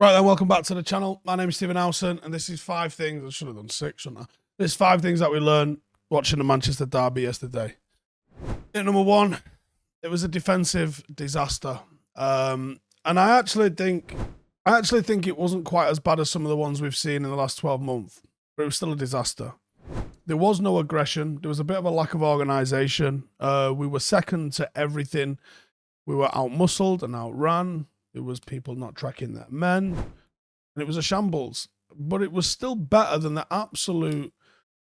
Right then, welcome back to the channel. My name is Stephen Howson, and this is 5 things. I should have done 6, shouldn't I? There's 5 things that we learned watching the Manchester derby yesterday. Number 1, it was a defensive disaster, and I actually think it wasn't quite as bad as some of the ones we've seen in the last 12 months, but it was still a disaster. There was no aggression. There was a bit of a lack of organisation. We were second to everything. We were outmuscled and outran. It was people not tracking their men, and it was a shambles. But it was still better than the absolute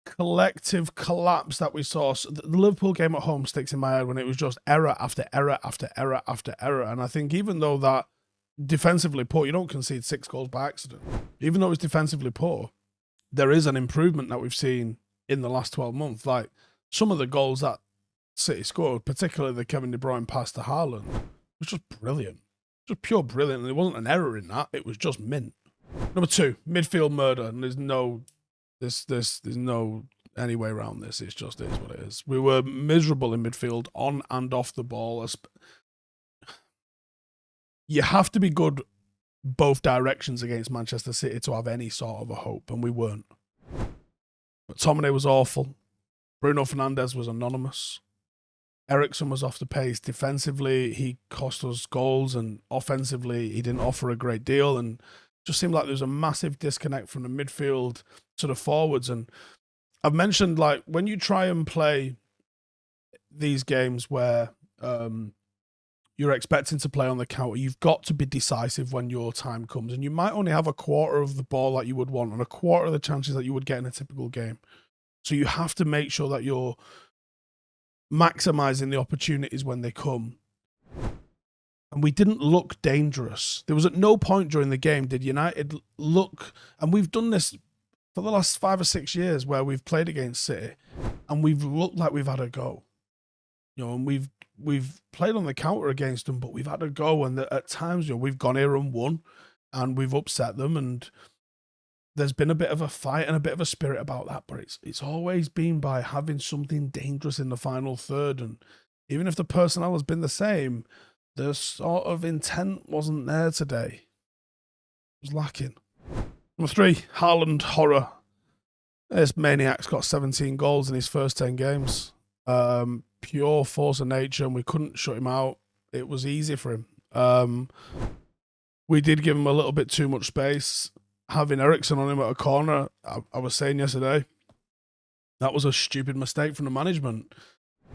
collective collapse that we saw. So the Liverpool game at home sticks in my head when it was just error after error after error after error. And I think even though that defensively poor, you don't concede 6 goals by accident. Even though it's defensively poor, there is an improvement that we've seen in the last 12 months. Like some of the goals that City scored, particularly the Kevin De Bruyne pass to Haaland, was just brilliant. Just pure brilliant. And there wasn't an error in that. It was just mint. Number 2, midfield murder. And there's no any way around this. It's just is what it is. We were miserable in midfield, on and off the ball. You have to be good both directions against Manchester City to have any sort of a hope, and we weren't. McTominay was awful. Bruno Fernandes was anonymous. Eriksen was off the pace. Defensively, he cost us goals, and offensively, he didn't offer a great deal, and just seemed like there was a massive disconnect from the midfield to the forwards. And I've mentioned, like, when you try and play these games where you're expecting to play on the counter, you've got to be decisive when your time comes, and you might only have a quarter of the ball that you would want and a quarter of the chances that you would get in a typical game. So you have to make sure that you're maximizing the opportunities when they come. And we didn't look dangerous. There was at no point during the game did United look, and we've done this for the last 5 or 6 years where we've played against City and we've looked like we've had a go. You know, and we've played on the counter against them, but we've had a go, and at times, you know, we've gone here and won and we've upset them, and there's been a bit of a fight and a bit of a spirit about that, but it's always been by having something dangerous in the final third. And even if the personnel has been the same, the sort of intent wasn't there today. It was lacking. Number 3, Haaland Horror. This maniac's got 17 goals in his first 10 games. Pure force of nature, and we couldn't shut him out. It was easy for him. We did give him a little bit too much space. Having Eriksen on him at a corner, I was saying yesterday, that was a stupid mistake from the management.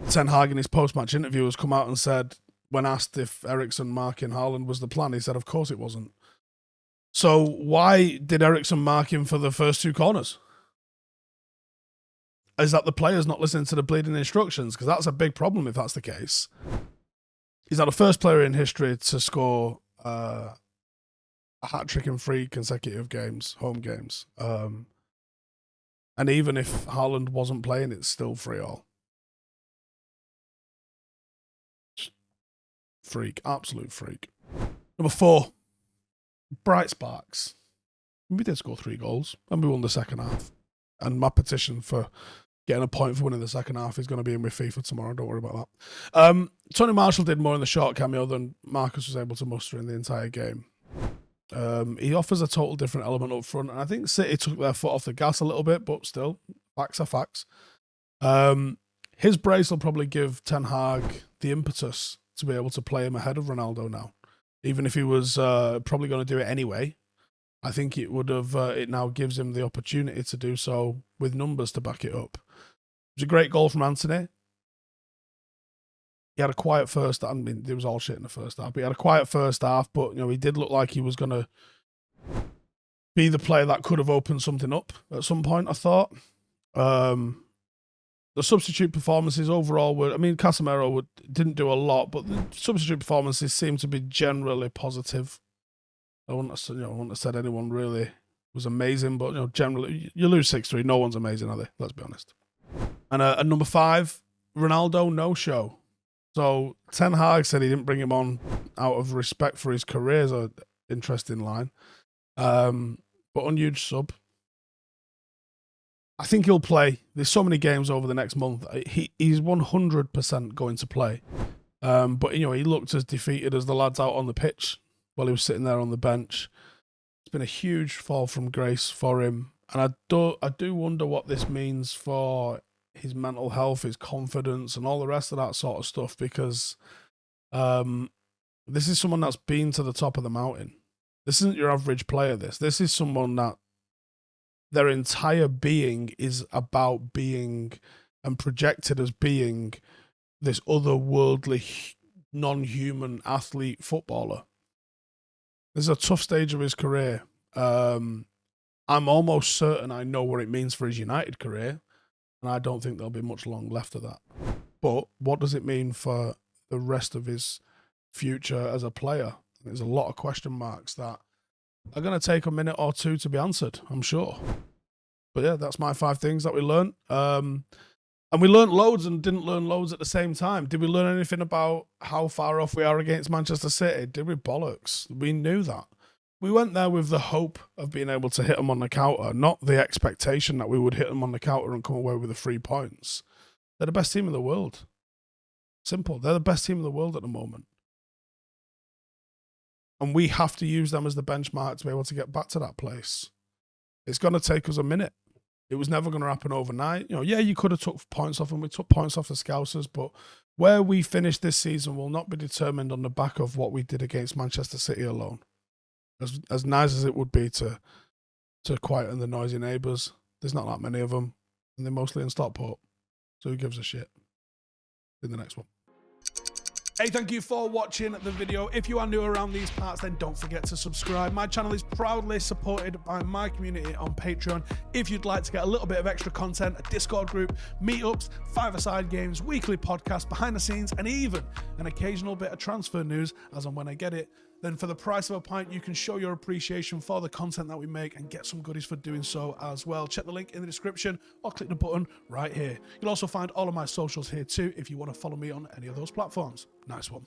Ten Hag in his post-match interview has come out and said, when asked if Eriksen marking Haaland was the plan, he said, of course it wasn't. So why did Eriksen mark him for the first 2 corners? Is that the players not listening to the bleeding instructions? Because that's a big problem if that's the case. He's not the first player in history to score a hat-trick in 3 consecutive games, home games. And even if Haaland wasn't playing, it's still 3-all. Freak, absolute freak. Number 4, bright sparks. We did score 3 goals, and we won the second half. And my petition for getting a point for winning the second half is going to be in with FIFA tomorrow. Don't worry about that. Tony Marshall did more in the short cameo than Marcus was able to muster in the entire game. He offers a total different element up front, and I think City took their foot off the gas a little bit, but still, facts are facts. His brace will probably give Ten Hag the impetus to be able to play him ahead of Ronaldo now, even if he was probably going to do it anyway. I think it would have. It now gives him the opportunity to do so with numbers to back it up. It was a great goal from Antony. He had a quiet first. I mean, it was all shit in the first half. But he had a quiet first half, but you know, he did look like he was going to be the player that could have opened something up at some point, I thought. The substitute performances overall were, I mean, Casemiro didn't do a lot, but the substitute performances seemed to be generally positive. I wouldn't have said anyone really was amazing, but you know, generally, you lose 6-3. No one's amazing, are they? Let's be honest. And number 5, Ronaldo NoShow. So Ten Hag said he didn't bring him on out of respect for his career. Is an interesting line. But unhuge sub. I think he'll play. There's so many games over the next month. He's 100% going to play. But you know, he looked as defeated as the lads out on the pitch while he was sitting there on the bench. been a huge fall from grace for him. And I do wonder what this means for his mental health, his confidence, and all the rest of that sort of stuff, because this is someone that's been to the top of the mountain. This isn't your average player, this is someone that their entire being is about being and projected as being this otherworldly, non-human athlete footballer. This is a tough stage of his career. I'm almost certain I know what it means for his United career, and I don't think there'll be much long left of that. But what does it mean for the rest of his future as a player? There's a lot of question marks that are going to take a minute or two to be answered, I'm sure. But yeah, that's my 5 things that we learned. And we learned loads and didn't learn loads at the same time. Did we learn anything about how far off we are against Manchester City? Did we? Bollocks. We knew that. We went there with the hope of being able to hit them on the counter, not the expectation that we would hit them on the counter and come away with the 3 points. They're the best team in the world. Simple. They're the best team in the world at the moment. And we have to use them as the benchmark to be able to get back to that place. It's going to take us a minute. It was never going to happen overnight. You know, yeah, you could have took points off them. We took points off the Scousers, but where we finish this season will not be determined on the back of what we did against Manchester City alone. As nice as it would be to quieten the noisy neighbours, there's not that many of them, and they're mostly in Stockport. So who gives a shit? In the next one. Hey, thank you for watching the video. If you are new around these parts, then don't forget to subscribe. My channel is proudly supported by my community on Patreon. If you'd like to get a little bit of extra content, a Discord group, meetups, 5-a-side games, weekly podcasts, behind the scenes, and even an occasional bit of transfer news as and when I get it, then for the price of a pint, you can show your appreciation for the content that we make and get some goodies for doing so as well. Check the link in the description or click the button right here. You'll also find all of my socials here too if you want to follow me on any of those platforms. Nice one.